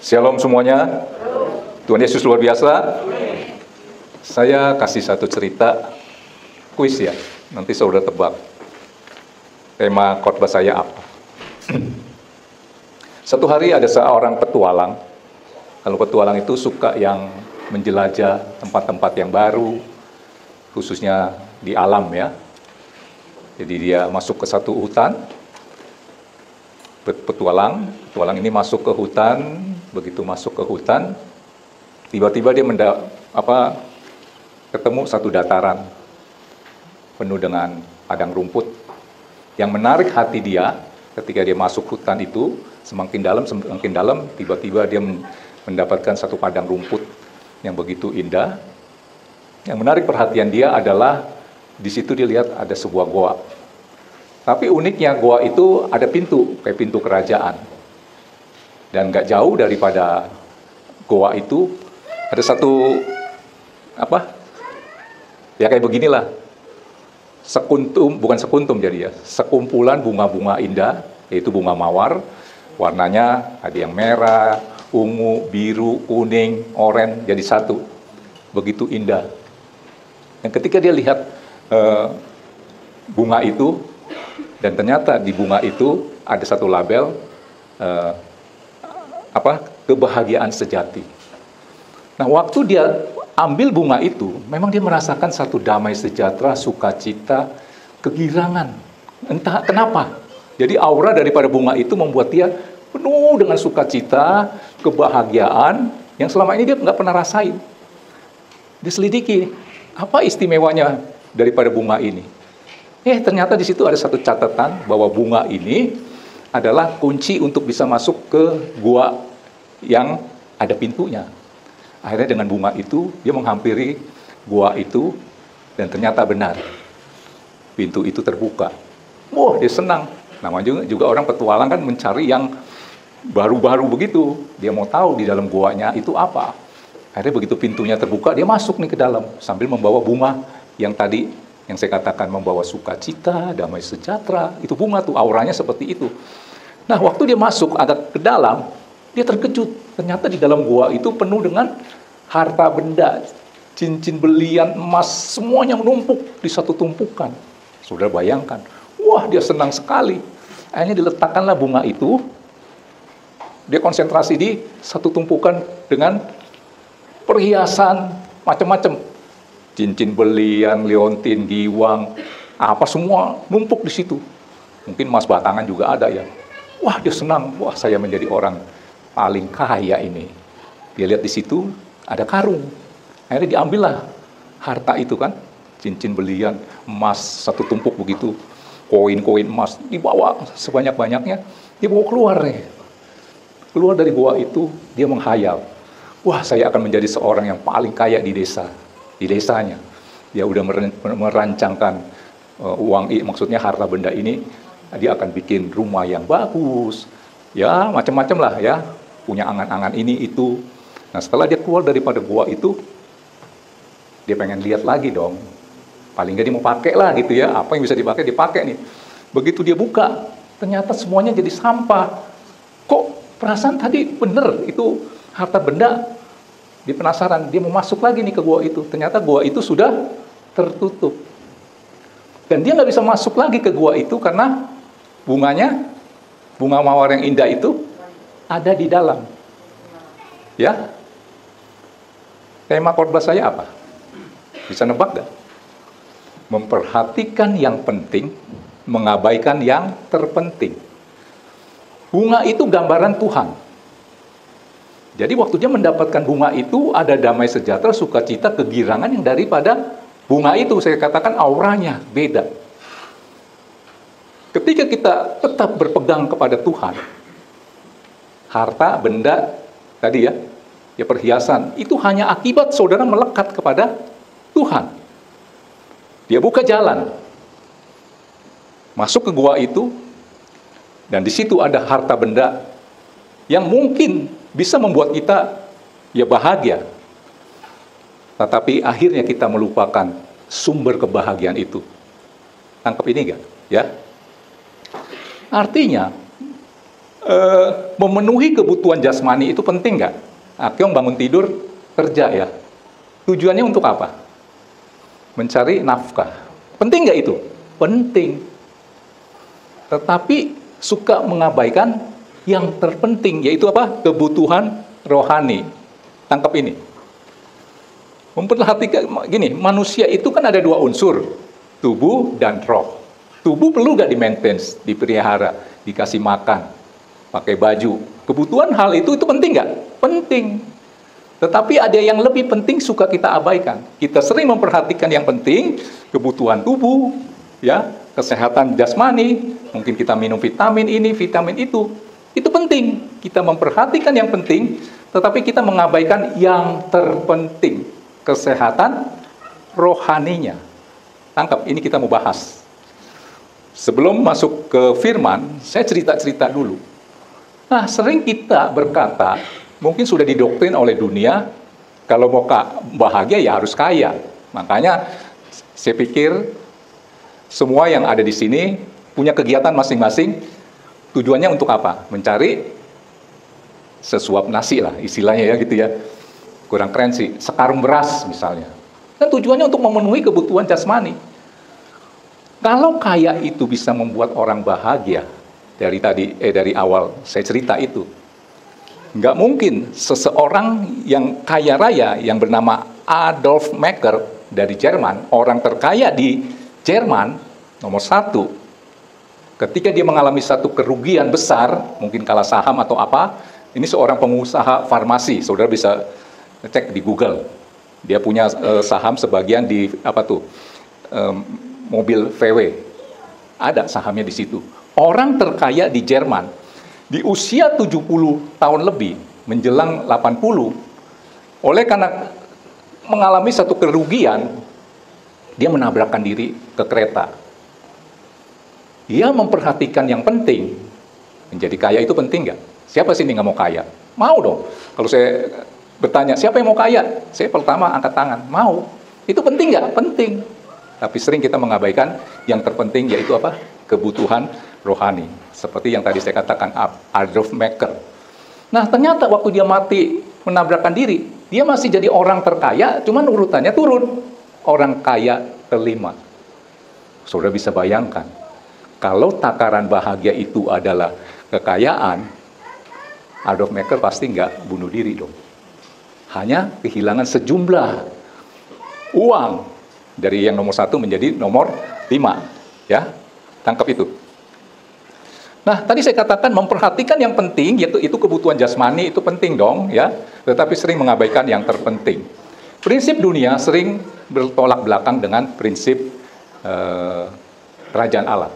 Shalom semuanya. Tuhan Yesus luar biasa. Saya kasih satu cerita kuis ya. Nanti saudara tebak tema khotbah saya apa. Satu hari ada seorang petualang. Kalau petualang itu suka yang menjelajah tempat-tempat yang baru, khususnya di alam ya. Jadi dia masuk ke satu hutan. Petualang ini masuk ke hutan. Begitu masuk ke hutan, tiba-tiba dia ketemu satu dataran penuh dengan padang rumput. Yang menarik hati dia ketika dia masuk hutan itu, semakin dalam, tiba-tiba dia mendapatkan satu padang rumput yang begitu indah. Yang menarik perhatian dia adalah di situ dia lihat ada sebuah goa. Tapi uniknya goa itu ada pintu, kayak pintu kerajaan. Dan nggak jauh daripada goa itu ada satu ya kayak beginilah, sekumpulan bunga-bunga indah, yaitu bunga mawar. Warnanya ada yang merah, ungu, biru, kuning, oranye, jadi satu. Begitu indah. Dan ketika dia lihat bunga itu, dan ternyata di bunga itu ada satu label kebahagiaan sejati. Nah, waktu dia ambil bunga itu, memang dia merasakan satu damai sejahtera, sukacita, kegirangan. Entah kenapa. Jadi aura daripada bunga itu membuat dia penuh dengan sukacita, kebahagiaan yang selama ini dia nggak pernah rasain. Dia selidiki, apa istimewanya daripada bunga ini? Ternyata di situ ada satu catatan bahwa bunga ini adalah kunci untuk bisa masuk ke gua yang ada pintunya. Akhirnya dengan bunga itu, dia menghampiri gua itu, dan ternyata benar. Pintu itu terbuka. Wah, dia senang. Namanya juga orang petualang kan mencari yang baru-baru begitu. Dia mau tahu di dalam guanya itu apa. Akhirnya begitu pintunya terbuka, dia masuk nih ke dalam. Sambil membawa bunga yang tadi, yang saya katakan membawa sukacita, damai sejahtera. Itu bunga tuh, auranya seperti itu. Nah, waktu dia masuk agak ke dalam, dia terkejut. Ternyata di dalam gua itu penuh dengan harta benda, cincin berlian, emas, semuanya menumpuk di satu tumpukan. Saudara bayangkan, wah dia senang sekali. Akhirnya diletakkanlah bunga itu, dia konsentrasi di satu tumpukan dengan perhiasan macam-macam. Cincin berlian, liontin, giwang, apa semua numpuk di situ. Mungkin emas batangan juga ada ya. Wah, dia senang. Wah, saya menjadi orang paling kaya ini. Dia lihat di situ ada karung. Akhirnya diambillah harta itu kan, cincin berlian, emas satu tumpuk begitu, koin-koin emas dibawa sebanyak-banyaknya. Dia bawa keluar nih. Keluar dari gua itu, dia menghayal. Wah, saya akan menjadi seorang yang paling kaya di desanya. Dia udah merancangkan maksudnya harta benda ini. Dia akan bikin rumah yang bagus, ya macam-macam lah ya, punya angan-angan ini itu. Nah, setelah dia keluar daripada gua itu, dia pengen lihat lagi dong. Paling nggak dia mau pakai lah gitu ya, apa yang bisa dipakai nih. Begitu dia buka, ternyata semuanya jadi sampah. Kok perasaan tadi bener itu harta benda? Dia penasaran, dia mau masuk lagi nih ke gua itu. Ternyata gua itu sudah tertutup. Dan dia nggak bisa masuk lagi ke gua itu karena bunga mawar yang indah itu ada di dalam. Ya. Tema khotbah saya apa? Bisa nebak nggak? Memperhatikan yang penting, mengabaikan yang terpenting. Bunga itu gambaran Tuhan. Jadi waktu dia mendapatkan bunga itu ada damai sejahtera, sukacita, kegirangan yang daripada bunga itu. Saya katakan auranya beda. Ketika kita tetap berpegang kepada Tuhan, harta, benda, tadi ya perhiasan, itu hanya akibat saudara melekat kepada Tuhan. Dia buka jalan, masuk ke gua itu, dan di situ ada harta benda yang mungkin bisa membuat kita ya bahagia. Tetapi akhirnya kita melupakan sumber kebahagiaan itu. Tangkap ini enggak? Ya. Artinya, memenuhi kebutuhan jasmani itu penting nggak? Akyong bangun tidur, kerja ya. Tujuannya untuk apa? Mencari nafkah. Penting nggak itu? Penting. Tetapi suka mengabaikan yang terpenting, yaitu apa? Kebutuhan rohani. Tangkap ini. Memperhatikan gini, manusia itu kan ada dua unsur, tubuh dan roh. Tubuh perlu nggak di-maintenance, dipelihara, dikasih makan, pakai baju. Kebutuhan hal itu penting nggak? Penting. Tetapi ada yang lebih penting suka kita abaikan. Kita sering memperhatikan yang penting, kebutuhan tubuh, ya, kesehatan jasmani, mungkin kita minum vitamin ini, vitamin itu. Itu penting. Kita memperhatikan yang penting, tetapi kita mengabaikan yang terpenting, kesehatan rohaninya. Tangkap, ini kita mau bahas. Sebelum masuk ke firman, saya cerita-cerita dulu. Nah, sering kita berkata, mungkin sudah didoktrin oleh dunia, kalau mau bahagia ya harus kaya. Makanya saya pikir semua yang ada di sini punya kegiatan masing-masing. Tujuannya untuk apa? Mencari sesuap nasi lah, istilahnya ya gitu ya. Kurang keren sih, sekarung beras misalnya. Dan tujuannya untuk memenuhi kebutuhan jasmani. Kalau kaya itu bisa membuat orang bahagia, dari awal saya cerita itu, nggak mungkin seseorang yang kaya raya yang bernama Adolf Mekker dari Jerman, orang terkaya di Jerman, nomor 1, ketika dia mengalami satu kerugian besar, mungkin kalah saham atau apa, ini seorang pengusaha farmasi, saudara bisa cek di Google, dia punya saham sebagian di mobil VW, ada sahamnya di situ. Orang terkaya di Jerman, di usia 70 tahun lebih, menjelang 80, oleh karena mengalami satu kerugian, dia menabrakkan diri ke kereta. Dia memperhatikan yang penting. Menjadi kaya itu penting nggak? Siapa sih ini nggak mau kaya? Mau dong. Kalau saya bertanya, siapa yang mau kaya? Saya pertama angkat tangan, mau. Itu penting nggak? Penting. Tapi sering kita mengabaikan yang terpenting, yaitu apa? Kebutuhan rohani. Seperti yang tadi saya katakan, Adolf Mekker. Nah, ternyata waktu dia mati menabrakkan diri, dia masih jadi orang terkaya, cuman urutannya turun. Orang kaya kelima. Saudara bisa bayangkan, kalau takaran bahagia itu adalah kekayaan, Adolf Mekker pasti nggak bunuh diri dong. Hanya kehilangan sejumlah uang dari yang nomor 1 menjadi nomor 5. Ya, tangkap itu. Nah, tadi saya katakan memperhatikan yang penting, yaitu itu kebutuhan jasmani, itu penting dong, ya. Tetapi sering mengabaikan yang terpenting. Prinsip dunia sering bertolak belakang dengan prinsip kerajaan Allah.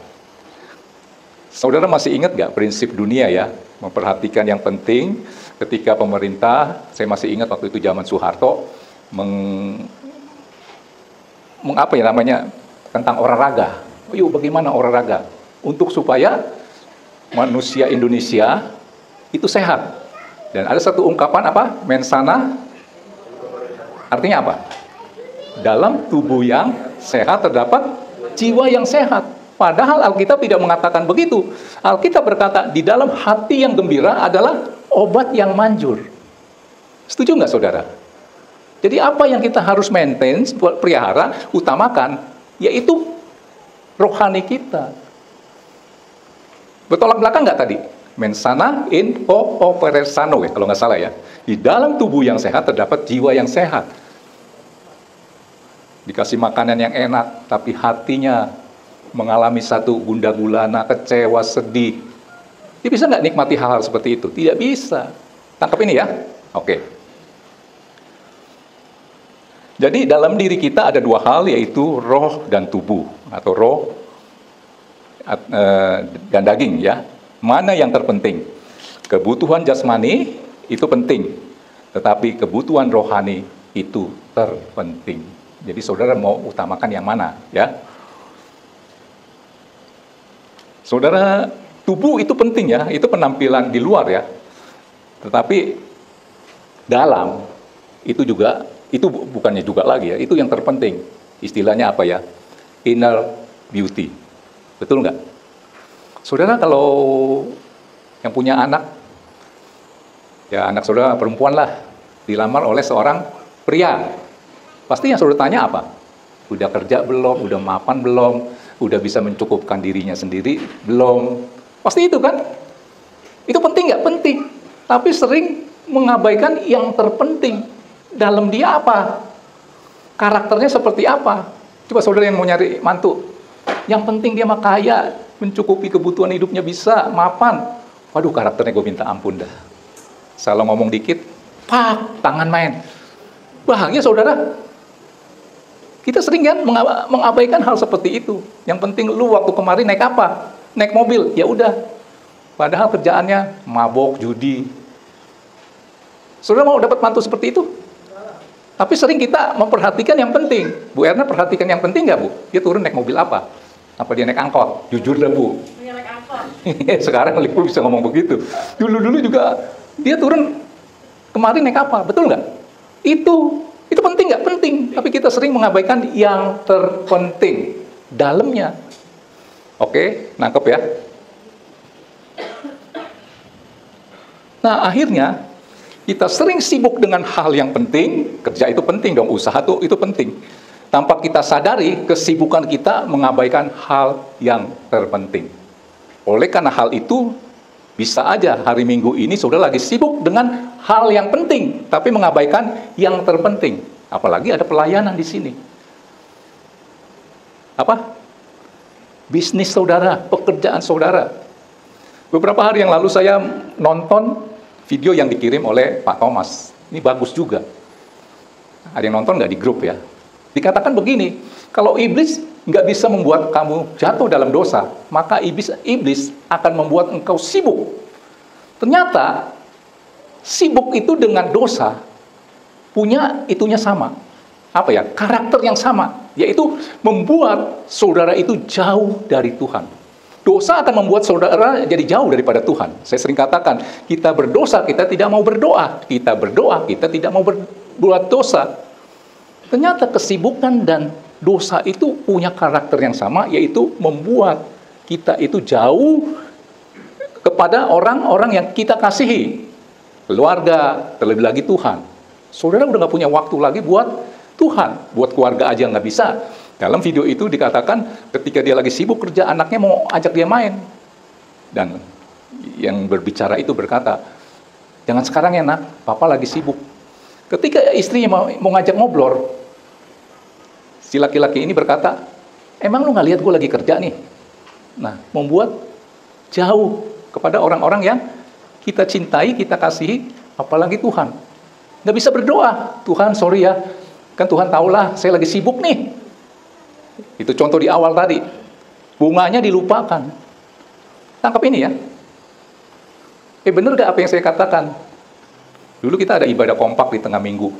Saudara masih ingat nggak prinsip dunia ya? Memperhatikan yang penting. Ketika pemerintah, saya masih ingat waktu itu zaman Soeharto, tentang olahraga. Yuk, bagaimana olahraga? Untuk supaya manusia Indonesia itu sehat. Dan ada satu ungkapan apa? Mensana, artinya apa? Dalam tubuh yang sehat terdapat jiwa yang sehat. Padahal Alkitab tidak mengatakan begitu. Alkitab berkata, di dalam hati yang gembira adalah obat yang manjur. Setuju nggak, saudara? Jadi apa yang kita harus maintain, pelihara, utamakan, yaitu rohani kita. Bertolak belakang nggak tadi? Mensana in corpore sano, kalau nggak salah ya. Di dalam tubuh yang sehat terdapat jiwa yang sehat. Dikasih makanan yang enak, tapi hatinya mengalami satu gundah gulana, kecewa, sedih. Dia bisa nggak nikmati hal-hal seperti itu? Tidak bisa. Tangkap ini ya. Oke. Jadi dalam diri kita ada dua hal, yaitu roh dan tubuh, atau roh dan daging ya. Mana yang terpenting? Kebutuhan jasmani itu penting, tetapi kebutuhan rohani itu terpenting. Jadi saudara mau utamakan yang mana ya? Saudara, tubuh itu penting ya, itu penampilan di luar ya. Tetapi dalam itu juga, itu bukannya juga lagi ya, itu yang terpenting. Istilahnya apa ya? Inner beauty. Betul nggak? Saudara, kalau Yang punya anak, ya anak saudara perempuan lah, dilamar oleh seorang pria. Pasti yang saudara tanya apa? Udah kerja belum? Udah mapan belum? Udah bisa mencukupkan dirinya sendiri belum? Pasti itu kan? Itu penting nggak? Penting. Tapi sering mengabaikan yang terpenting. Dalam dia apa? Karakternya seperti apa? Coba saudara yang mau nyari mantu. Yang penting dia mah kaya, mencukupi kebutuhan hidupnya bisa, mapan. Waduh, karakternya gue minta ampun dah. Salah ngomong dikit, pak, tangan main. Bahagia saudara. Kita sering kan mengabaikan hal seperti itu. Yang penting lu waktu kemarin naik apa? Naik mobil, ya udah. Padahal kerjaannya mabok, judi. Saudara mau dapat mantu seperti itu? Tapi sering kita memperhatikan yang penting. Bu Erna perhatikan yang penting nggak, Bu? Dia turun naik mobil apa? Apa dia naik angkot? Jujur dah, Bu. Dia naik angkot. Sekarang Lipu bisa ngomong begitu. Dulu juga dia turun kemarin naik apa? Betul nggak? Itu penting nggak? Penting. Tapi kita sering mengabaikan yang terpenting. Dalamnya. Oke, nangkep ya? Nah, akhirnya kita sering sibuk dengan hal yang penting. Kerja itu penting dong, usaha itu penting. Tanpa kita sadari, kesibukan kita mengabaikan hal yang terpenting. Oleh karena hal itu, bisa aja hari Minggu ini saudara lagi sibuk dengan hal yang penting, tapi mengabaikan yang terpenting. Apalagi ada pelayanan di sini. Apa? Bisnis saudara, pekerjaan saudara. Beberapa hari yang lalu saya nonton video yang dikirim oleh Pak Thomas. Ini bagus juga. Ada yang nonton nggak di grup ya? Dikatakan begini, kalau iblis nggak bisa membuat kamu jatuh dalam dosa, maka iblis akan membuat engkau sibuk. Ternyata, sibuk itu dengan dosa, punya itunya sama. Apa ya? Karakter yang sama, yaitu membuat saudara itu jauh dari Tuhan. Dosa akan membuat saudara jadi jauh daripada Tuhan. Saya sering katakan, kita berdosa, kita tidak mau berdoa. Kita berdoa, kita tidak mau berbuat dosa. Ternyata kesibukan dan dosa itu punya karakter yang sama, yaitu membuat kita itu jauh kepada orang-orang yang kita kasihi. Keluarga, terlebih lagi Tuhan. Saudara udah nggak punya waktu lagi buat Tuhan. Buat keluarga aja nggak bisa. Dalam video itu dikatakan ketika dia lagi sibuk kerja, anaknya mau ajak dia main. Dan yang berbicara itu berkata, jangan sekarang ya nak, papa lagi sibuk. Ketika istrinya mau ngajak ngobrol, si laki-laki ini berkata, emang lu nggak lihat gue lagi kerja nih? Nah, membuat jauh kepada orang-orang yang kita cintai, kita kasihi, apalagi Tuhan. Nggak bisa berdoa, Tuhan sorry ya, kan Tuhan tahulah saya lagi sibuk nih. Itu contoh di awal tadi. Bunganya dilupakan. Tangkap ini ya. Bener gak apa yang saya katakan? Dulu kita ada ibadah kompak di tengah minggu.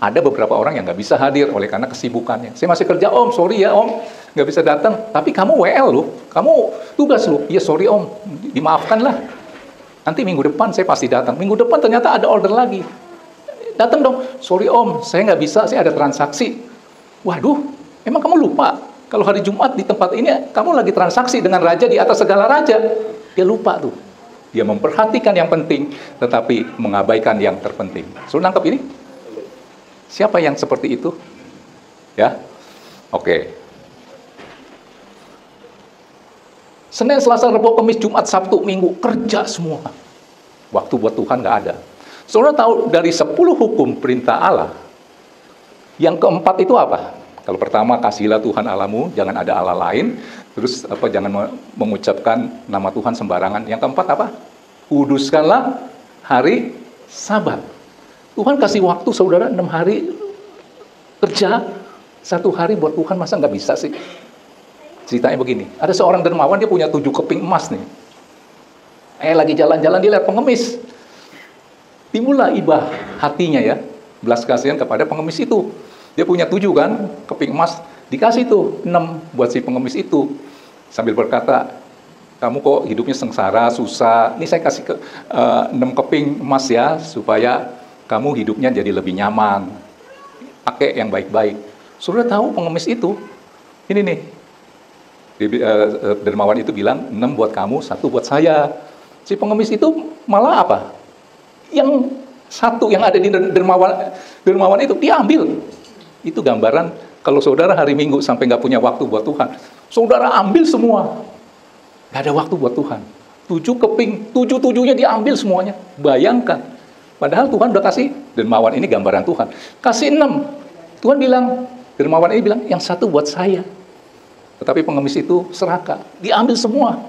Ada beberapa orang yang gak bisa hadir oleh karena kesibukannya. Saya masih kerja om, sorry ya om, gak bisa datang. Tapi kamu WL loh, kamu tugas loh. Iya sorry om, dimaafkan lah. Nanti minggu depan saya pasti datang. Minggu depan ternyata ada order lagi. Datang dong, sorry om, saya gak bisa, saya ada transaksi. Waduh, emang kamu lupa? Kalau hari Jumat di tempat ini, kamu lagi transaksi dengan raja di atas segala raja. Dia lupa tuh. Dia memperhatikan yang penting, tetapi mengabaikan yang terpenting. Suruh nangkep ini? Siapa yang seperti itu? Ya? Oke. Senin, Selasa, Rabu, Kamis, Jumat, Sabtu, Minggu, kerja semua. Waktu buat Tuhan nggak ada. Saudara tahu dari 10 hukum perintah Allah, yang keempat itu apa? Kalau pertama, kasihilah Tuhan Allahmu, jangan ada Allah lain. Terus jangan mengucapkan nama Tuhan sembarangan. Yang keempat apa? Kuduskanlah hari Sabat. Tuhan kasih waktu saudara 6 hari kerja, 1 hari buat Tuhan, masa nggak bisa sih? Ceritanya begini, ada seorang dermawan, dia punya 7 keping emas nih. Lagi jalan-jalan, dia lihat pengemis. Timbullah ibah hatinya ya, belas kasihan kepada pengemis itu. Dia punya 7 kan, keping emas, dikasih tuh 6 buat si pengemis itu. Sambil berkata, kamu kok hidupnya sengsara, susah, ini saya kasih 6 keping emas ya, supaya kamu hidupnya jadi lebih nyaman. Pakai yang baik-baik. Saudara tahu pengemis itu, ini nih, dermawan itu bilang, 6 buat kamu, 1 buat saya. Si pengemis itu malah apa? Yang satu yang ada di dermawan itu diambil. Itu gambaran kalau saudara hari Minggu sampai nggak punya waktu buat Tuhan, saudara ambil semua. Nggak ada waktu buat Tuhan. 7 keping, 7-7-nya diambil semuanya. Bayangkan. Padahal Tuhan udah kasih, dermawan ini gambaran Tuhan. Kasih 6. Tuhan bilang, dermawan ini bilang, yang satu buat saya. Tetapi pengemis itu serakah. Diambil semua.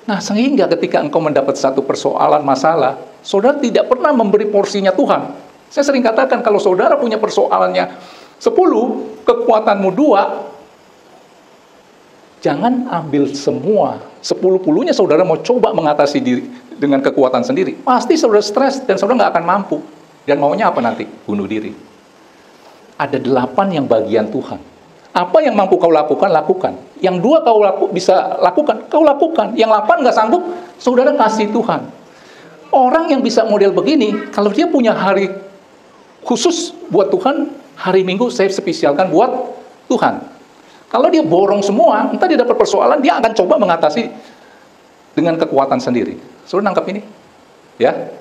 Nah, sehingga ketika engkau mendapat satu persoalan, masalah, saudara tidak pernah memberi porsinya Tuhan. Saya sering katakan, kalau saudara punya persoalannya 10, kekuatanmu 2, jangan ambil semua. 10-10-nya saudara mau coba mengatasi diri dengan kekuatan sendiri. Pasti saudara stres dan saudara nggak akan mampu. Dan maunya apa nanti? Bunuh diri. Ada 8 yang bagian Tuhan. Apa yang mampu kau lakukan, lakukan. Yang 2 kau bisa lakukan, kau lakukan. Yang 8 nggak sanggup, saudara kasih Tuhan. Orang yang bisa model begini, kalau dia punya hari khusus buat Tuhan, hari Minggu saya spesialkan buat Tuhan. Kalau dia borong semua, entah dia dapat persoalan, dia akan coba mengatasi dengan kekuatan sendiri. Saudara nangkap ini? Ya?